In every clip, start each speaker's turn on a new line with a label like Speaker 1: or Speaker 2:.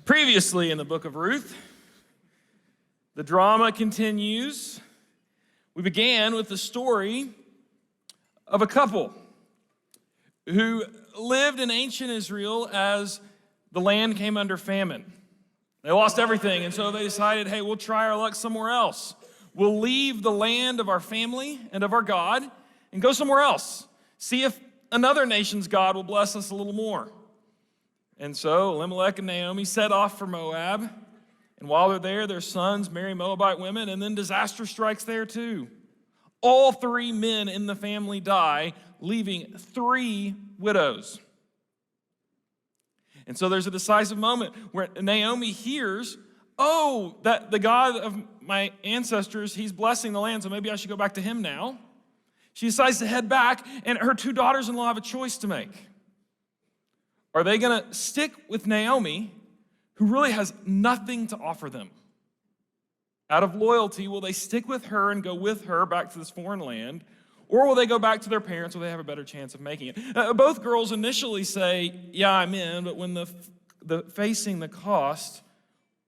Speaker 1: Previously in the book of Ruth, the drama continues. We began with the story of a couple who lived in ancient Israel as the land came under famine. They lost everything, and so they decided, hey, we'll try our luck somewhere else. We'll leave the land of our family and of our God and go somewhere else. See if another nation's God will bless us a little more. And so Elimelech and Naomi set off for Moab. And while they're there, their sons marry Moabite women, and then disaster strikes there too. All three men in the family die, leaving 3 widows. And so there's a decisive moment where Naomi hears, oh, that the God of my ancestors, he's blessing the land, so maybe I should go back to him now. She decides to head back, and her 2 daughters-in-law have a choice to make. Are they going to stick with Naomi, who really has nothing to offer them? Out of loyalty, will they stick with her and go with her back to this foreign land? Or will they go back to their parents where they have a better chance of making it? Both girls initially say, yeah, I'm in, but when the facing the cost,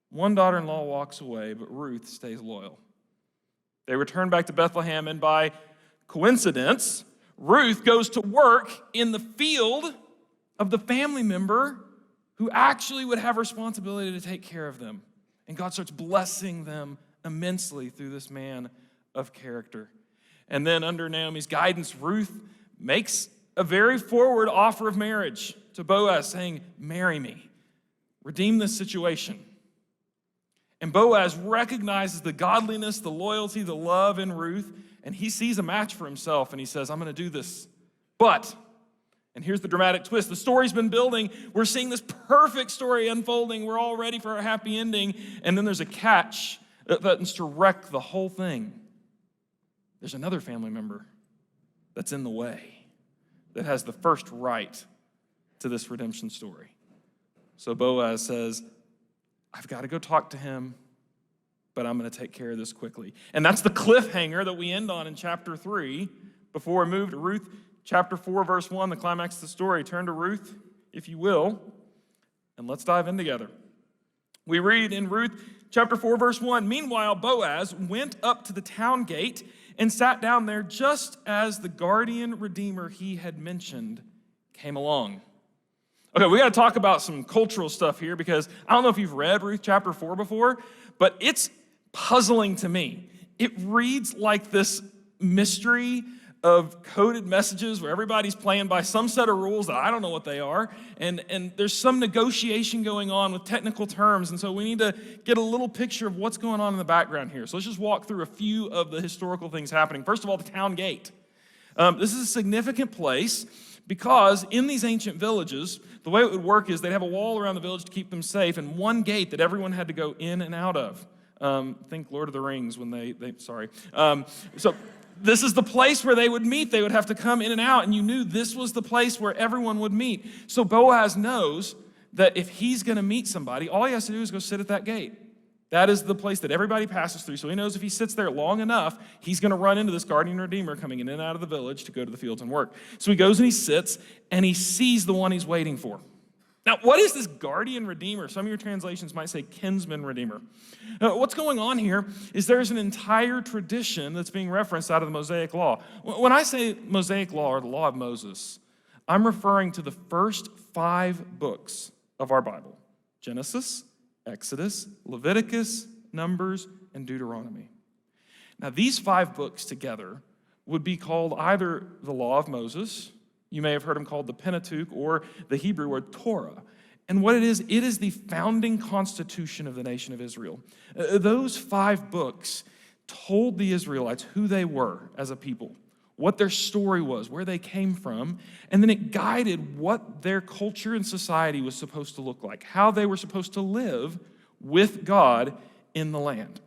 Speaker 1: one daughter-in-law walks away, but Ruth stays loyal. They return back to Bethlehem, and by coincidence, Ruth goes to work in the field of the family member who actually would have responsibility to take care of them. And God starts blessing them immensely through this man of character. And then under Naomi's guidance, Ruth makes a very forward offer of marriage to Boaz, saying, marry me, redeem this situation. And Boaz recognizes the godliness, the loyalty, the love in Ruth, and he sees a match for himself, and he says, I'm going to do this. But, and here's the dramatic twist, the story's been building, we're seeing this perfect story unfolding, we're all ready for a happy ending, and then there's a catch that threatens to wreck the whole thing. There's another family member that's in the way, that has the first right to this redemption story. So Boaz says, I've got to go talk to him, but I'm going to take care of this quickly. And that's the cliffhanger that we end on in chapter 3 before we move to Ruth chapter 4, verse 1, the climax of the story. Turn to Ruth, if you will, and let's dive in together. We read in Ruth chapter 4, verse 1, meanwhile, Boaz went up to the town gate and sat down there just as the guardian redeemer he had mentioned came along. Okay, we got to talk about some cultural stuff here because I don't know if you've read Ruth chapter 4 before, but it's puzzling to me. It reads like this mystery of coded messages where everybody's playing by some set of rules that I don't know what they are, and there's some negotiation going on with technical terms, and so we need to get a little picture of what's going on in the background here. So let's just walk through a few of the historical things happening. First of all, the town gate. This is a significant place because in these ancient villages, the way it would work is they'd have a wall around the village to keep them safe, and one gate that everyone had to go in and out of. Think Lord of the Rings when so this is the place where they would meet. They would have to come in and out, and you knew this was the place where everyone would meet. So Boaz knows that if he's going to meet somebody, all he has to do is go sit at that gate. That is the place that everybody passes through. So he knows if he sits there long enough, he's going to run into this guardian redeemer coming in and out of the village to go to the fields and work. So he goes and he sits, and he sees the one he's waiting for. Now, what is this guardian redeemer? Some of your translations might say kinsman redeemer. What's going on here is there's an entire tradition that's being referenced out of the Mosaic law. When I say Mosaic law or the law of Moses, I'm referring to the first 5 books of our Bible: Genesis, Exodus, Leviticus, Numbers, and Deuteronomy. Now, these 5 books together would be called either the law of Moses. You may have heard them called the Pentateuch, or the Hebrew word Torah. And what it is the founding constitution of the nation of Israel. Those 5 books told the Israelites who they were as a people, what their story was, where they came from, and then it guided what their culture and society was supposed to look like, how they were supposed to live with God in the land.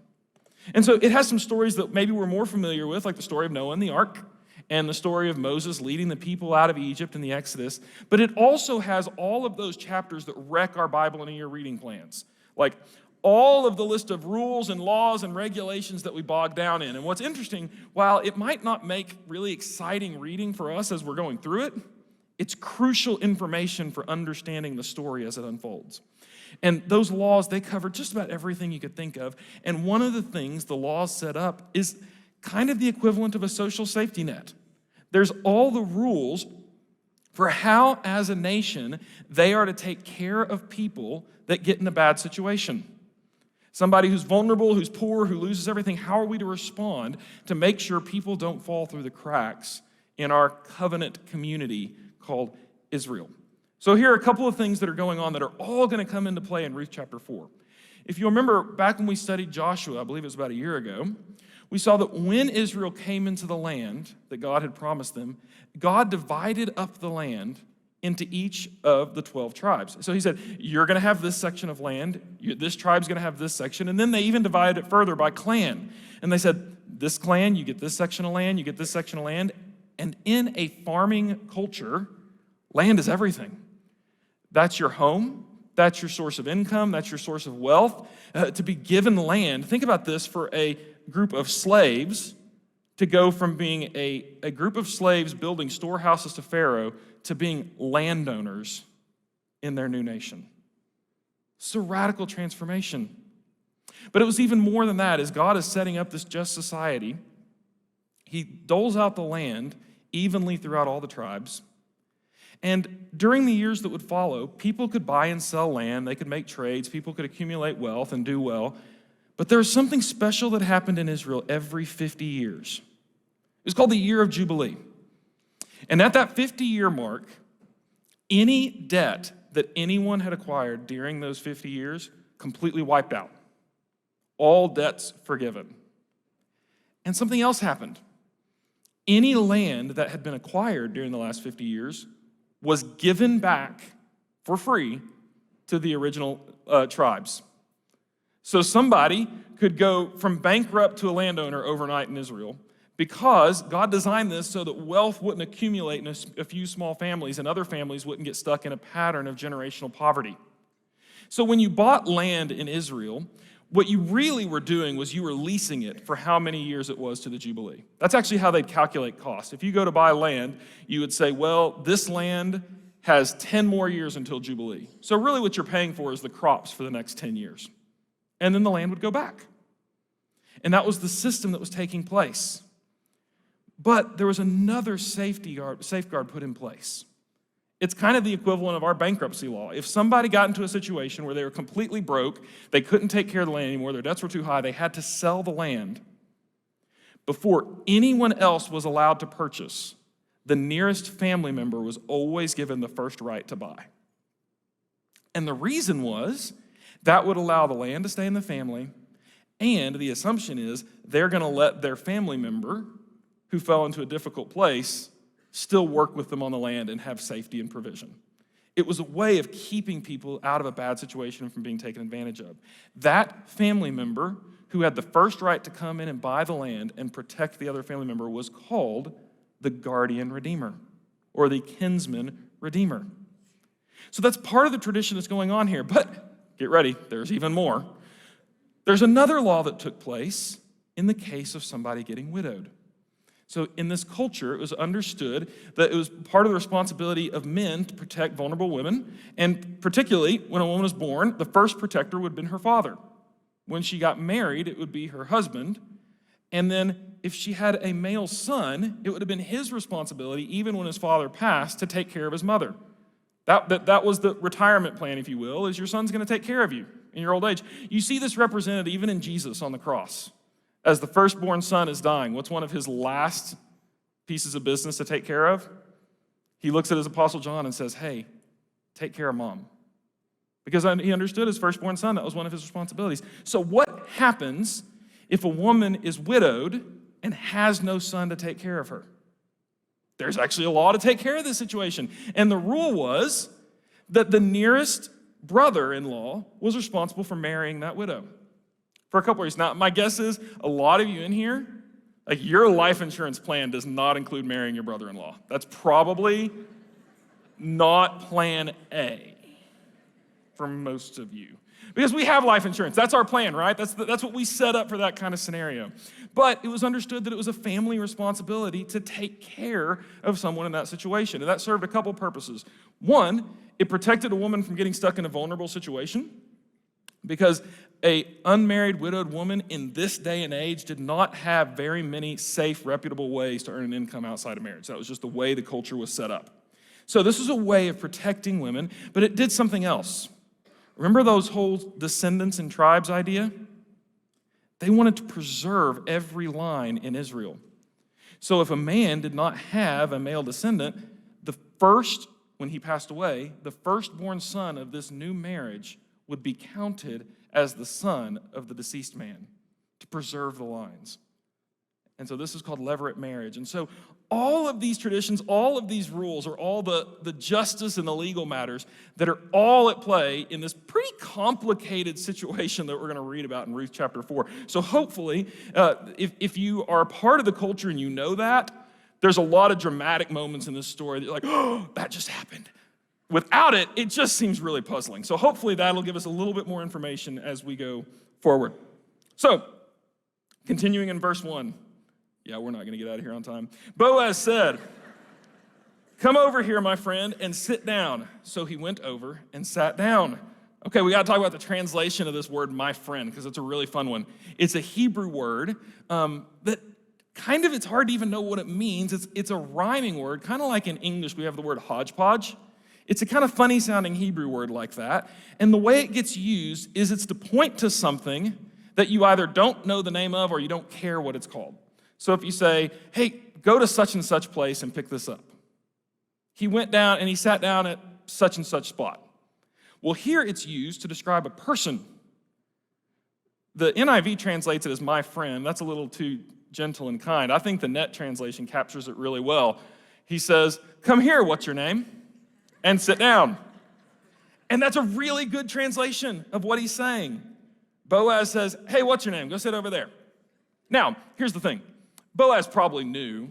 Speaker 1: And so it has some stories that maybe we're more familiar with, like the story of Noah and the ark, and the story of Moses leading the people out of Egypt in the Exodus. But it also has all of those chapters that wreck our Bible in your reading plans. Like all of the list of rules and laws and regulations that we bog down in. And what's interesting, while it might not make really exciting reading for us as we're going through it, it's crucial information for understanding the story as it unfolds. And those laws, they covered just about everything you could think of. And one of the things the laws set up is kind of the equivalent of a social safety net. There's all the rules for how, as a nation, they are to take care of people that get in a bad situation. Somebody who's vulnerable, who's poor, who loses everything, how are we to respond to make sure people don't fall through the cracks in our covenant community called Israel? So here are a couple of things that are going on that are all going to come into play in Ruth chapter 4. If you remember back when we studied Joshua, I believe it was about a year ago, we saw that when Israel came into the land that God had promised them, God divided up the land into each of the 12 tribes. So he said, you're going to have this section of land, this tribe's going to have this section, and then they even divided it further by clan. And they said, this clan, you get this section of land, you get this section of land. And in a farming culture, land is everything. That's your home, that's your source of income, that's your source of wealth. To be given land, think about this for a group of slaves to go from being a group of slaves building storehouses to Pharaoh to being landowners in their new nation. It's a radical transformation. But it was even more than that. As God is setting up this just society, he doles out the land evenly throughout all the tribes. And during the years that would follow, people could buy and sell land, they could make trades, people could accumulate wealth and do well. But there was something special that happened in Israel every 50 years. It was called the Year of Jubilee. And at that 50-year mark, any debt that anyone had acquired during those 50 years completely wiped out. All debts forgiven. And something else happened. Any land that had been acquired during the last 50 years was given back for free to the original tribes. So somebody could go from bankrupt to a landowner overnight in Israel because God designed this so that wealth wouldn't accumulate in a few small families and other families wouldn't get stuck in a pattern of generational poverty. So when you bought land in Israel, what you really were doing was you were leasing it for how many years it was to the Jubilee. That's actually how they'd calculate cost. If you go to buy land, you would say, well, this land has 10 more years until Jubilee. So really what you're paying for is the crops for the next 10 years. And then the land would go back. And that was the system that was taking place. But there was another safeguard put in place. It's kind of the equivalent of our bankruptcy law. If somebody got into a situation where they were completely broke, they couldn't take care of the land anymore, their debts were too high, they had to sell the land. Before anyone else was allowed to purchase, the nearest family member was always given the first right to buy. And the reason was that would allow the land to stay in the family, and the assumption is they're going to let their family member who fell into a difficult place still work with them on the land and have safety and provision. It was a way of keeping people out of a bad situation from being taken advantage of. That family member who had the first right to come in and buy the land and protect the other family member was called the guardian redeemer or the kinsman redeemer. So that's part of the tradition that's going on here. But get ready, there's even more. There's another law that took place in the case of somebody getting widowed. So in this culture, it was understood that it was part of the responsibility of men to protect vulnerable women, and particularly when a woman was born, the first protector would have been her father. When she got married, it would be her husband, and then if she had a male son, it would have been his responsibility, even when his father passed, to take care of his mother. That was the retirement plan, if you will, is your son's going to take care of you in your old age. You see this represented even in Jesus on the cross. As the firstborn son is dying, what's one of his last pieces of business to take care of? He looks at his apostle John and says, hey, take care of mom. Because he understood his firstborn son, that was one of his responsibilities. So what happens if a woman is widowed and has no son to take care of her? There's actually a law to take care of this situation. And the rule was that the nearest brother-in-law was responsible for marrying that widow. For a couple of reasons. Now, my guess is a lot of you in here, like your life insurance plan does not include marrying your brother-in-law. That's probably not plan A. for most of you. Because we have life insurance. That's our plan, right? That's what we set up for that kind of scenario. But it was understood that it was a family responsibility to take care of someone in that situation. And that served a couple purposes. One, it protected a woman from getting stuck in a vulnerable situation, because an unmarried, widowed woman in this day and age did not have very many safe, reputable ways to earn an income outside of marriage. That was just the way the culture was set up. So this was a way of protecting women, but it did something else. Remember those whole descendants and tribes idea? They wanted to preserve every line in Israel. So if a man did not have a male descendant, when he passed away, the firstborn son of this new marriage would be counted as the son of the deceased man to preserve the lines. And so this is called levirate marriage. And so all of these traditions, all of these rules are all the justice and the legal matters that are all at play in this pretty complicated situation that we're going to read about in Ruth chapter 4. So hopefully, if you are a part of the culture and you know that, there's a lot of dramatic moments in this story that you're like, oh, that just happened. Without it, it just seems really puzzling. So hopefully that'll give us a little bit more information as we go forward. So, continuing in verse 1. Yeah, we're not going to get out of here on time. Boaz said, "Come over here, my friend, and sit down." So he went over and sat down. Okay, we got to talk about the translation of this word, my friend, because it's a really fun one. It's a Hebrew word that kind of, it's hard to even know what it means. It's a rhyming word, kind of like in English we have the word hodgepodge. It's a kind of funny sounding Hebrew word like that. And the way it gets used is it's to point to something that you either don't know the name of or you don't care what it's called. So if you say, hey, go to such and such place and pick this up. He went down and he sat down at such and such spot. Well, here it's used to describe a person. The NIV translates it as my friend. That's a little too gentle and kind. I think the Net translation captures it really well. He says, "Come here, what's your name?" and sit down. And that's a really good translation of what he's saying. Boaz says, "Hey, what's your name? Go sit over there." Now, here's the thing. Boaz probably knew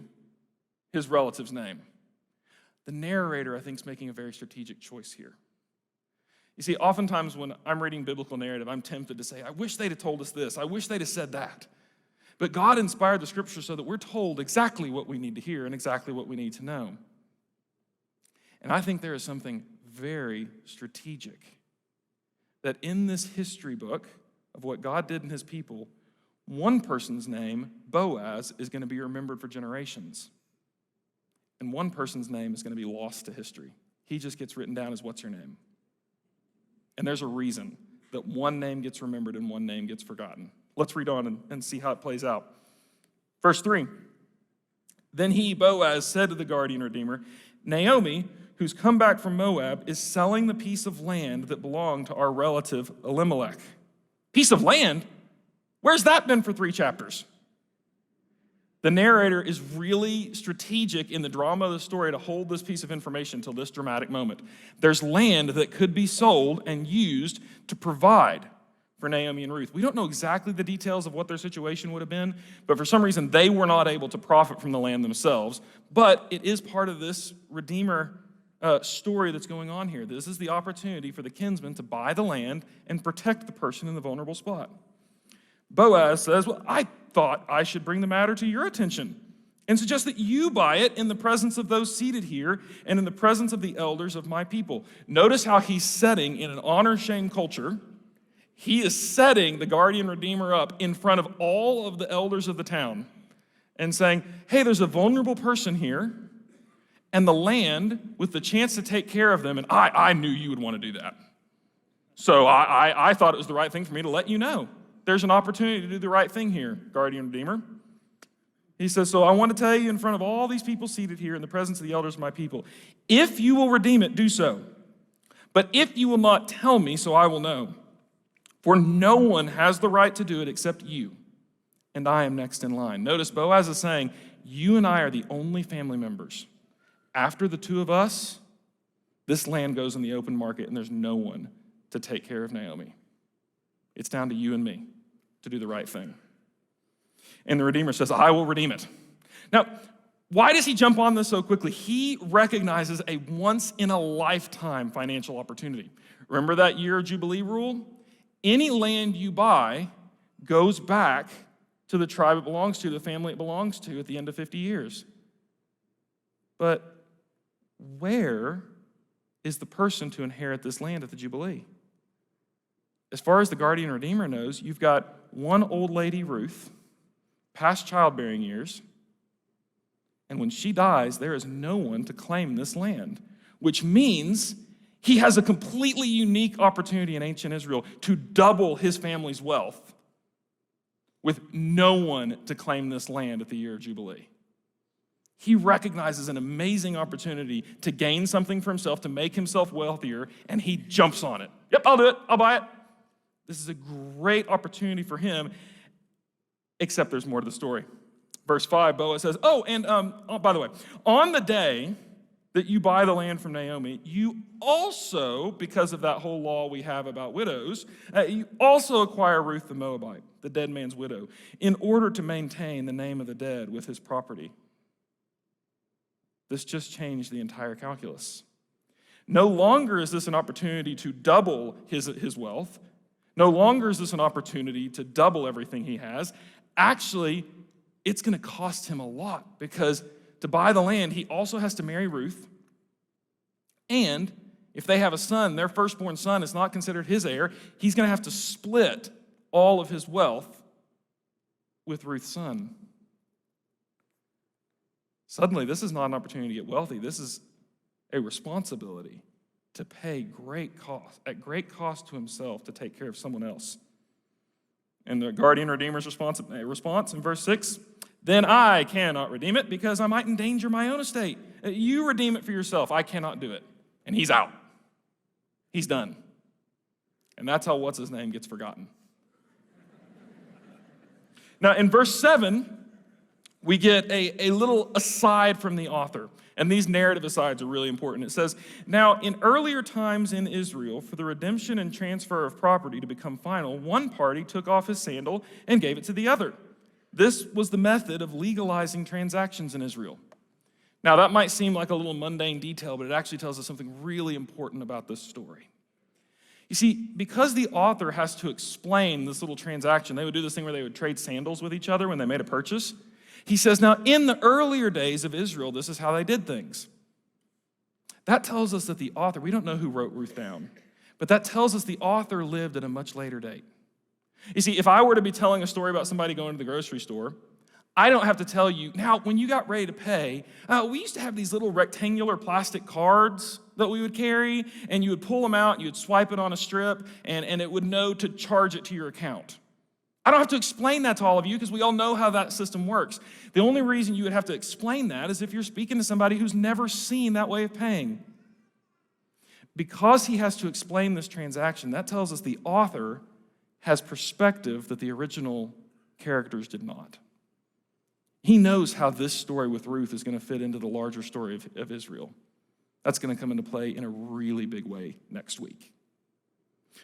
Speaker 1: his relative's name. The narrator, I think, is making a very strategic choice here. You see, oftentimes when I'm reading biblical narrative, I'm tempted to say, I wish they'd have told us this. I wish they'd have said that. But God inspired the scripture so that we're told exactly what we need to hear and exactly what we need to know. And I think there is something very strategic that in this history book of what God did in his people, one person's name, Boaz, is going to be remembered for generations. And one person's name is going to be lost to history. He just gets written down as what's your name. And there's a reason that one name gets remembered and one name gets forgotten. Let's read on and see how it plays out. Verse 3. Then he, Boaz, said to the guardian redeemer, "Naomi, who's come back from Moab, is selling the piece of land that belonged to our relative Elimelech." Piece of land? Where's that been for 3 chapters? The narrator is really strategic in the drama of the story to hold this piece of information until this dramatic moment. There's land that could be sold and used to provide for Naomi and Ruth. We don't know exactly the details of what their situation would have been, but for some reason they were not able to profit from the land themselves. But it is part of this Redeemer story that's going on here. This is the opportunity for the kinsman to buy the land and protect the person in the vulnerable spot. Boaz says, "Well, I thought I should bring the matter to your attention and suggest that you buy it in the presence of those seated here and in the presence of the elders of my people." Notice how he's setting in an honor-shame culture. He is setting the guardian redeemer up in front of all of the elders of the town and saying, hey, there's a vulnerable person here and the land with the chance to take care of them, and I knew you would want to do that. So I thought it was the right thing for me to let you know. There's an opportunity to do the right thing here, guardian redeemer. He says, so I want to tell you in front of all these people seated here in the presence of the elders of my people, if you will redeem it, do so. But if you will not tell me, so I will know. For no one has the right to do it except you, and I am next in line. Notice Boaz is saying, you and I are the only family members. After the two of us, this land goes in the open market, and there's no one to take care of Naomi. It's down to you and me to do the right thing. And the Redeemer says, I will redeem it. Now, why does he jump on this so quickly? He recognizes a once-in-a-lifetime financial opportunity. Remember that year of Jubilee rule? Any land you buy goes back to the tribe it belongs to, the family it belongs to at the end of 50 years. But where is the person to inherit this land at the Jubilee? As far as the guardian redeemer knows, you've got one old lady, Ruth, past childbearing years, and when she dies, there is no one to claim this land, which means he has a completely unique opportunity in ancient Israel to double his family's wealth with no one to claim this land at the year of Jubilee. He recognizes an amazing opportunity to gain something for himself, to make himself wealthier, and he jumps on it. Yep, I'll do it. I'll buy it. This is a great opportunity for him, except there's more to the story. Verse 5, Boaz says, by the way, on the day that you buy the land from Naomi, you also, because of that whole law we have about widows, you also acquire Ruth the Moabite, the dead man's widow, in order to maintain the name of the dead with his property. This just changed the entire calculus. No longer is this an opportunity to double his wealth. No longer is this an opportunity to double everything he has. Actually, it's going to cost him a lot, because to buy the land, he also has to marry Ruth. And if they have a son, their firstborn son is not considered his heir. He's going to have to split all of his wealth with Ruth's son. Suddenly, this is not an opportunity to get wealthy. This is a responsibility to pay at great cost to himself to take care of someone else. And the guardian redeemer's response in verse 6, then I cannot redeem it because I might endanger my own estate. You redeem it for yourself. I cannot do it. And he's out. He's done. And that's how what's-his-name gets forgotten. Now, in verse 7, we get a little aside from the author. And these narrative asides are really important. It says, now, in earlier times in Israel, for the redemption and transfer of property to become final, one party took off his sandal and gave it to the other. This was the method of legalizing transactions in Israel. Now, that might seem like a little mundane detail, but it actually tells us something really important about this story. You see, because the author has to explain this little transaction, they would do this thing where they would trade sandals with each other when they made a purchase. He says, now, in the earlier days of Israel, this is how they did things. That tells us that the author, we don't know who wrote Ruth down, but that tells us the author lived at a much later date. You see, if I were to be telling a story about somebody going to the grocery store, I don't have to tell you, now, when you got ready to pay, we used to have these little rectangular plastic cards that we would carry, and you would pull them out, you would swipe it on a strip, and it would know to charge it to your account. I don't have to explain that to all of you because we all know how that system works. The only reason you would have to explain that is if you're speaking to somebody who's never seen that way of paying. Because he has to explain this transaction, that tells us the author has perspective that the original characters did not. He knows how this story with Ruth is going to fit into the larger story of Israel. That's going to come into play in a really big way next week.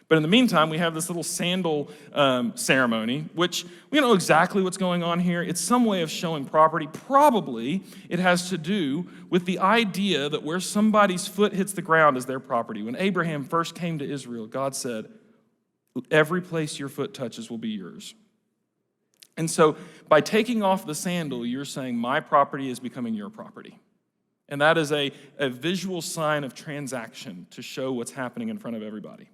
Speaker 1: But in the meantime, we have this little sandal ceremony, which we don't know exactly what's going on here. It's some way of showing property. Probably it has to do with the idea that where somebody's foot hits the ground is their property. When Abraham first came to Israel, God said, every place your foot touches will be yours. And so by taking off the sandal, you're saying my property is becoming your property. And that is a visual sign of transaction to show what's happening in front of everybody.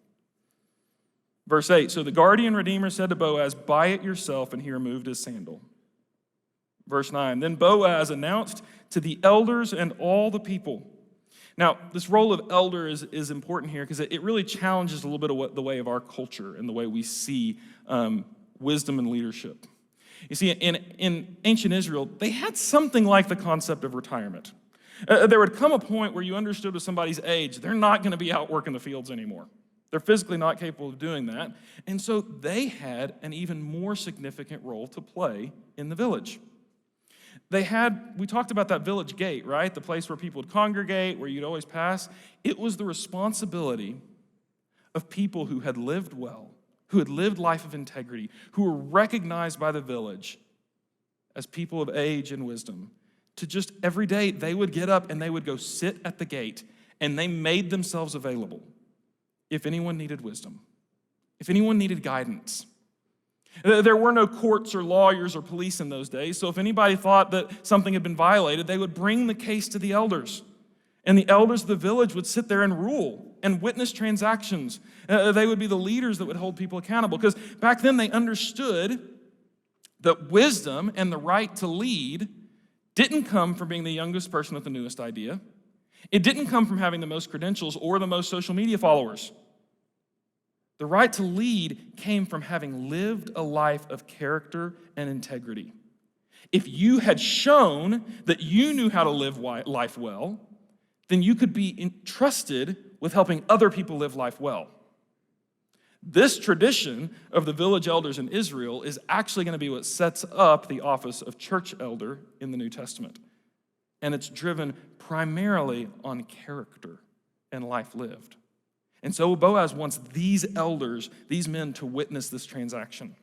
Speaker 1: Verse 8, so the guardian redeemer said to Boaz, buy it yourself, and he removed his sandal. Verse 9, then Boaz announced to the elders and all the people. Now, this role of elder is important here because it really challenges a little bit of the way of our culture and the way we see wisdom and leadership. You see, in ancient Israel, they had something like the concept of retirement. There would come a point where you understood with somebody's age, they're not going to be out working the fields anymore. They're physically not capable of doing that. And so they had an even more significant role to play in the village. We talked about that village gate, right? The place where people would congregate, where you'd always pass. It was the responsibility of people who had lived well, who had lived life of integrity, who were recognized by the village as people of age and wisdom, to just every day they would get up and they would go sit at the gate, and they made themselves available. if anyone needed wisdom, if anyone needed guidance. There were no courts or lawyers or police in those days, so if anybody thought that something had been violated, they would bring the case to the elders. And the elders of the village would sit there and rule and witness transactions. They would be the leaders that would hold people accountable. Because back then they understood that wisdom and the right to lead didn't come from being the youngest person with the newest idea. It didn't come from having the most credentials or the most social media followers. The right to lead came from having lived a life of character and integrity. If you had shown that you knew how to live life well, then you could be entrusted with helping other people live life well. This tradition of the village elders in Israel is actually going to be what sets up the office of church elder in the New Testament. And it's driven primarily on character and life lived. And so Boaz wants these elders, these men, to witness this transaction.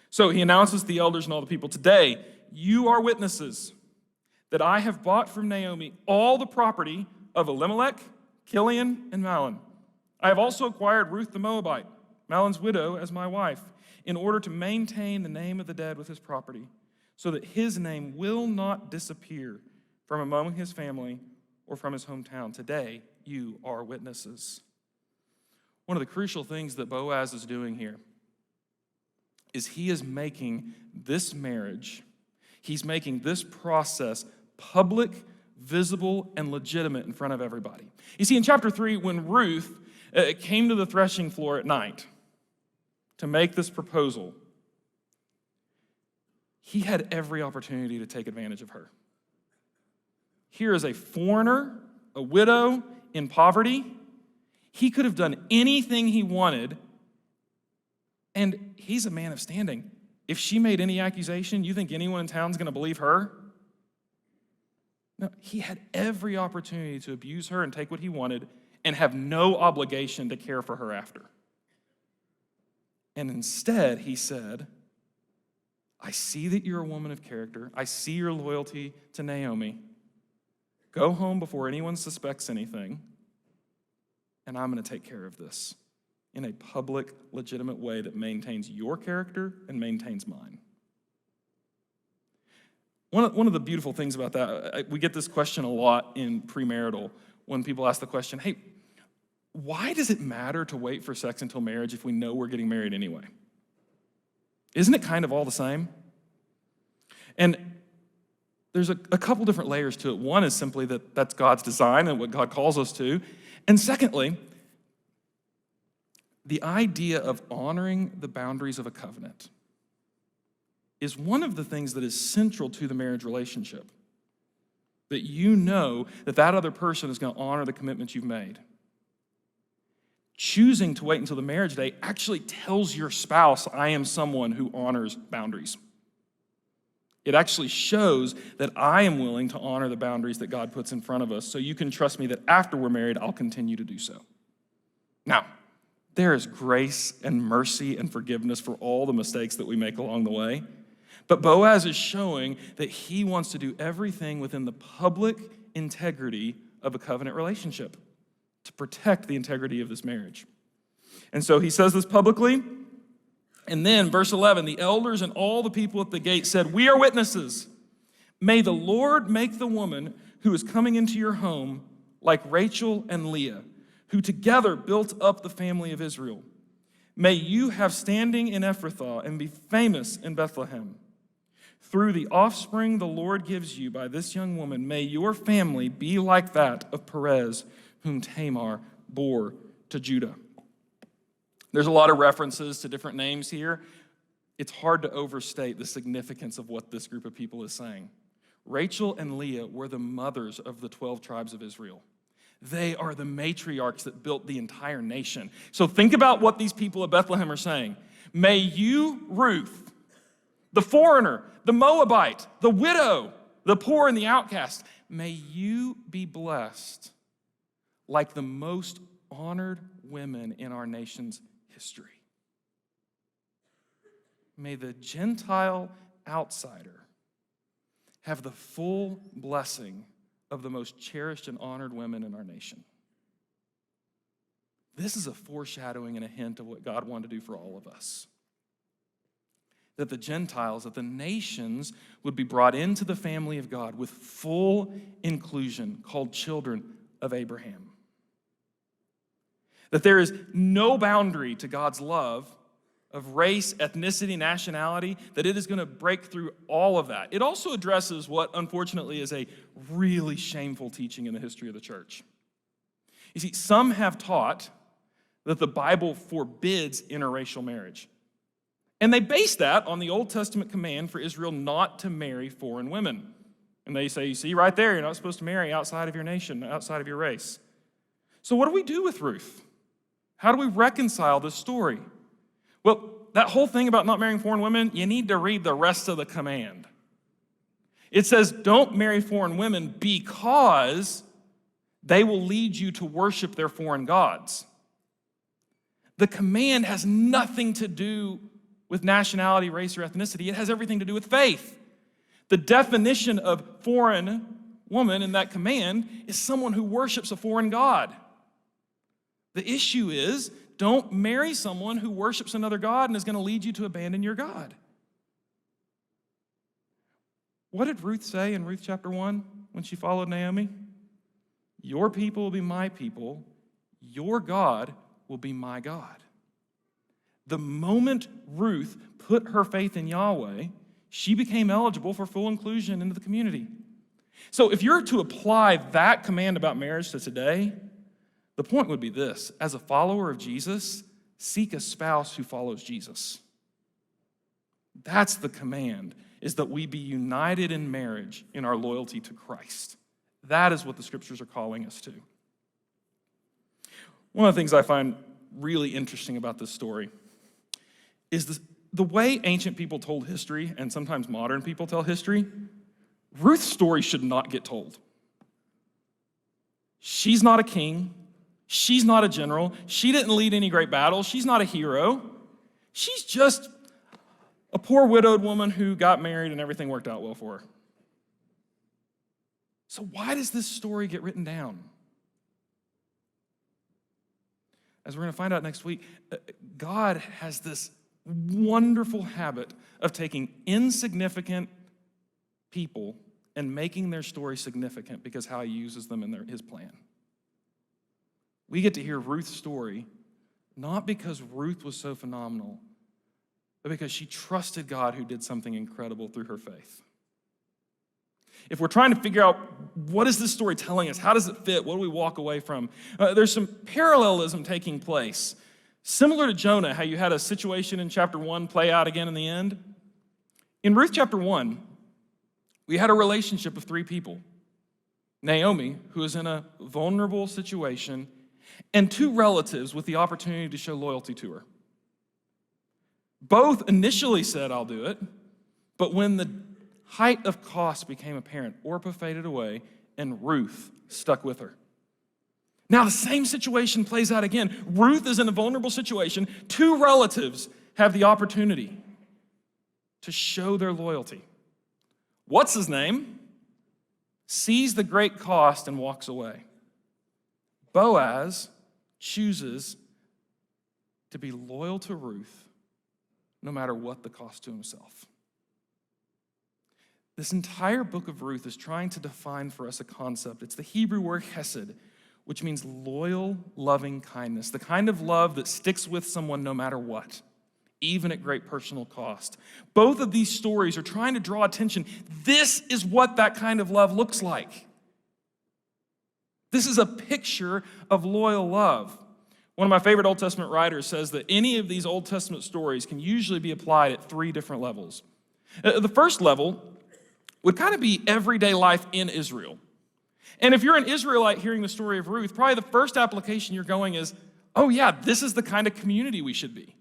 Speaker 1: So he announces to the elders and all the people, today, you are witnesses that I have bought from Naomi all the property of Elimelech, Kilion, and Mahlon. I have also acquired Ruth the Moabite, Mahlon's widow, as my wife, in order to maintain the name of the dead with his property, so that his name will not disappear from among his family or from his hometown. Today, you are witnesses. One of the crucial things that Boaz is doing here is he is making this marriage, he's making this process public, visible, and legitimate in front of everybody. You see, in chapter 3, when Ruth came to the threshing floor at night to make this proposal, he had every opportunity to take advantage of her. Here is a foreigner, a widow, in poverty. He could have done anything he wanted, and he's a man of standing. If she made any accusation, you think anyone in town is going to believe her? No, he had every opportunity to abuse her and take what he wanted and have no obligation to care for her after. And instead, he said, I see that you're a woman of character. I see your loyalty to Naomi. Go home before anyone suspects anything, and I'm going to take care of this in a public, legitimate way that maintains your character and maintains mine. One of the beautiful things about that, we get this question a lot in premarital when people ask the question, hey, why does it matter to wait for sex until marriage if we know we're getting married anyway? Isn't it kind of all the same? And there's a couple different layers to it. One is simply that that's God's design and what God calls us to. And secondly, the idea of honoring the boundaries of a covenant is one of the things that is central to the marriage relationship. That you know that that other person is going to honor the commitments you've made. Choosing to wait until the marriage day actually tells your spouse, I am someone who honors boundaries. It actually shows that I am willing to honor the boundaries that God puts in front of us, so you can trust me that after we're married, I'll continue to do so. Now, there is grace and mercy and forgiveness for all the mistakes that we make along the way. But Boaz is showing that he wants to do everything within the public integrity of a covenant relationship to protect the integrity of this marriage. And so he says this publicly. And then, verse 11, the elders and all the people at the gate said, we are witnesses. May the Lord make the woman who is coming into your home like Rachel and Leah, who together built up the family of Israel. May you have standing in Ephrathah and be famous in Bethlehem. Through the offspring the Lord gives you by this young woman, may your family be like that of Perez, whom Tamar bore to Judah. There's a lot of references to different names here. It's hard to overstate the significance of what this group of people is saying. Rachel and Leah were the mothers of the 12 tribes of Israel. They are the matriarchs that built the entire nation. So think about what these people of Bethlehem are saying. May you, Ruth, the foreigner, the Moabite, the widow, the poor and the outcast, may you be blessed like the most honored women in our nation's history. May the Gentile outsider have the full blessing of the most cherished and honored women in our nation. This is a foreshadowing and a hint of what God wanted to do for all of us. That the Gentiles, that the nations would be brought into the family of God with full inclusion, called children of Abraham. That there is no boundary to God's love of race, ethnicity, nationality, that it is going to break through all of that. It also addresses what, unfortunately, is a really shameful teaching in the history of the church. You see, some have taught that the Bible forbids interracial marriage. And they base that on the Old Testament command for Israel not to marry foreign women. And they say, you see right there, you're not supposed to marry outside of your nation, outside of your race. So what do we do with Ruth? How do we reconcile this story? Well, that whole thing about not marrying foreign women, you need to read the rest of the command. It says, don't marry foreign women because they will lead you to worship their foreign gods. The command has nothing to do with nationality, race, or ethnicity. It has everything to do with faith. The definition of foreign woman in that command is someone who worships a foreign god. The issue is, don't marry someone who worships another god and is going to lead you to abandon your God. What did Ruth say in Ruth chapter 1 when she followed Naomi? Your people will be my people. Your God will be my God. The moment Ruth put her faith in Yahweh, she became eligible for full inclusion into the community. So if you're to apply that command about marriage to today, the point would be this: as a follower of Jesus, seek a spouse who follows Jesus. That's the command, is that we be united in marriage in our loyalty to Christ. That is what the scriptures are calling us to. One of the things I find really interesting about this story is the way ancient people told history, and sometimes modern people tell history. Ruth's story should not get told. She's not a king. She's not a general. She didn't lead any great battles. She's not a hero. She's just a poor widowed woman who got married and everything worked out well for her. So why does this story get written down? As we're going to find out next week, God has this wonderful habit of taking insignificant people and making their story significant because how he uses them in his plan. We get to hear Ruth's story not because Ruth was so phenomenal, but because she trusted God who did something incredible through her faith. If we're trying to figure out what is this story telling us, how does it fit, what do we walk away from, there's some parallelism taking place. Similar to Jonah, how you had a situation in chapter 1 play out again in the end. In Ruth chapter 1, we had a relationship of three people. Naomi, who is in a vulnerable situation, and two relatives with the opportunity to show loyalty to her. Both initially said, I'll do it, but when the height of cost became apparent, Orpah faded away, and Ruth stuck with her. Now the same situation plays out again. Ruth is in a vulnerable situation. Two relatives have the opportunity to show their loyalty. What's his name? Sees the great cost and walks away. Boaz chooses to be loyal to Ruth no matter what the cost to himself. This entire book of Ruth is trying to define for us a concept. It's the Hebrew word chesed, which means loyal, loving kindness, the kind of love that sticks with someone no matter what, even at great personal cost. Both of these stories are trying to draw attention. This is what that kind of love looks like. This is a picture of loyal love. One of my favorite Old Testament writers says that any of these Old Testament stories can usually be applied at three different levels. The first level would kind of be everyday life in Israel. And if you're an Israelite hearing the story of Ruth, probably the first application you're going is, oh yeah, this is the kind of community we should be.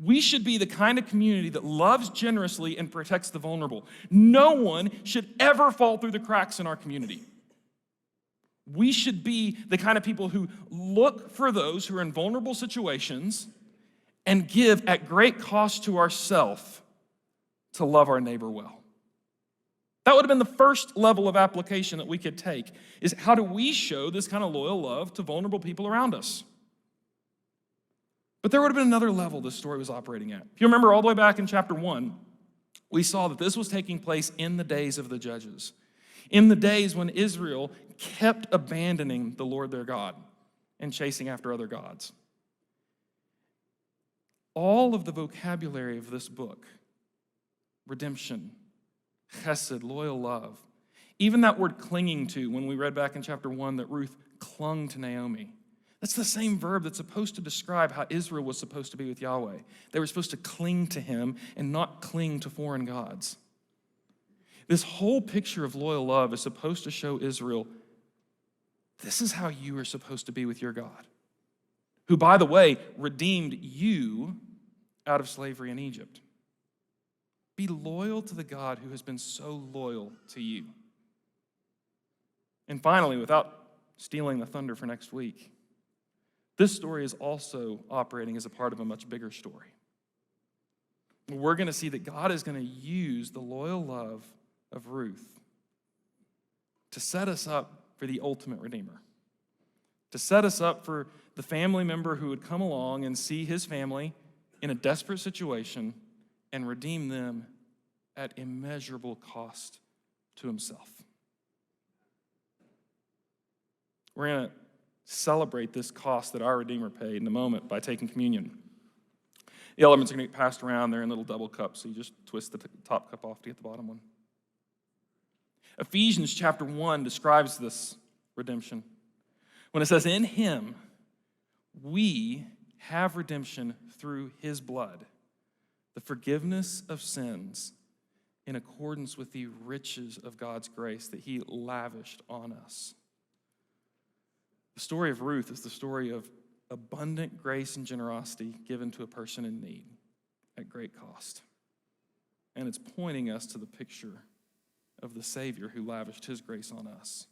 Speaker 1: We should be the kind of community that loves generously and protects the vulnerable. No one should ever fall through the cracks in our community. We should be the kind of people who look for those who are in vulnerable situations and give at great cost to ourselves to love our neighbor well. That would have been the first level of application that we could take, is how do we show this kind of loyal love to vulnerable people around us? But there would have been another level this story was operating at. If you remember all the way back in chapter 1, we saw that this was taking place in the days of the judges, in the days when Israel kept abandoning the Lord their God and chasing after other gods. All of the vocabulary of this book, redemption, chesed, loyal love, even that word clinging to, when we read back in chapter 1 that Ruth clung to Naomi, that's the same verb that's supposed to describe how Israel was supposed to be with Yahweh. They were supposed to cling to him and not cling to foreign gods. This whole picture of loyal love is supposed to show Israel, this is how you are supposed to be with your God, who, by the way, redeemed you out of slavery in Egypt. Be loyal to the God who has been so loyal to you. And finally, without stealing the thunder for next week, this story is also operating as a part of a much bigger story. We're going to see that God is going to use the loyal love of Ruth to set us up for the ultimate Redeemer, to set us up for the family member who would come along and see his family in a desperate situation and redeem them at immeasurable cost to himself. We're going to celebrate this cost that our Redeemer paid in a moment by taking communion. The elements are going to get passed around. They're in little double cups, so you just twist the top cup off to get the bottom one. Ephesians Chapter 1 describes this redemption when it says, in him we have redemption through his blood, the forgiveness of sins in accordance with the riches of God's grace that he lavished on us. The story of Ruth is the story of abundant grace and generosity given to a person in need at great cost. And it's pointing us to the picture of the Savior who lavished his grace on us.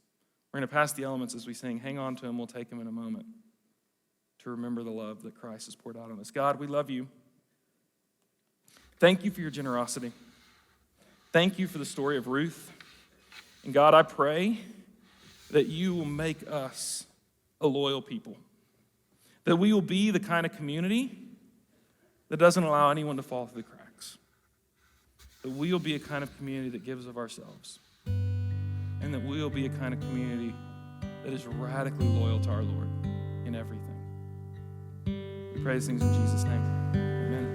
Speaker 1: We're going to pass the elements as we sing. Hang on to them. We'll take them in a moment to remember the love that Christ has poured out on us. God, we love you. Thank you for your generosity. Thank you for the story of Ruth. And God, I pray that you will make us a loyal people, that we will be the kind of community that doesn't allow anyone to fall through the cracks, that we will be a kind of community that gives of ourselves, and that we will be a kind of community that is radically loyal to our Lord in everything. We pray these things in Jesus' name. Amen.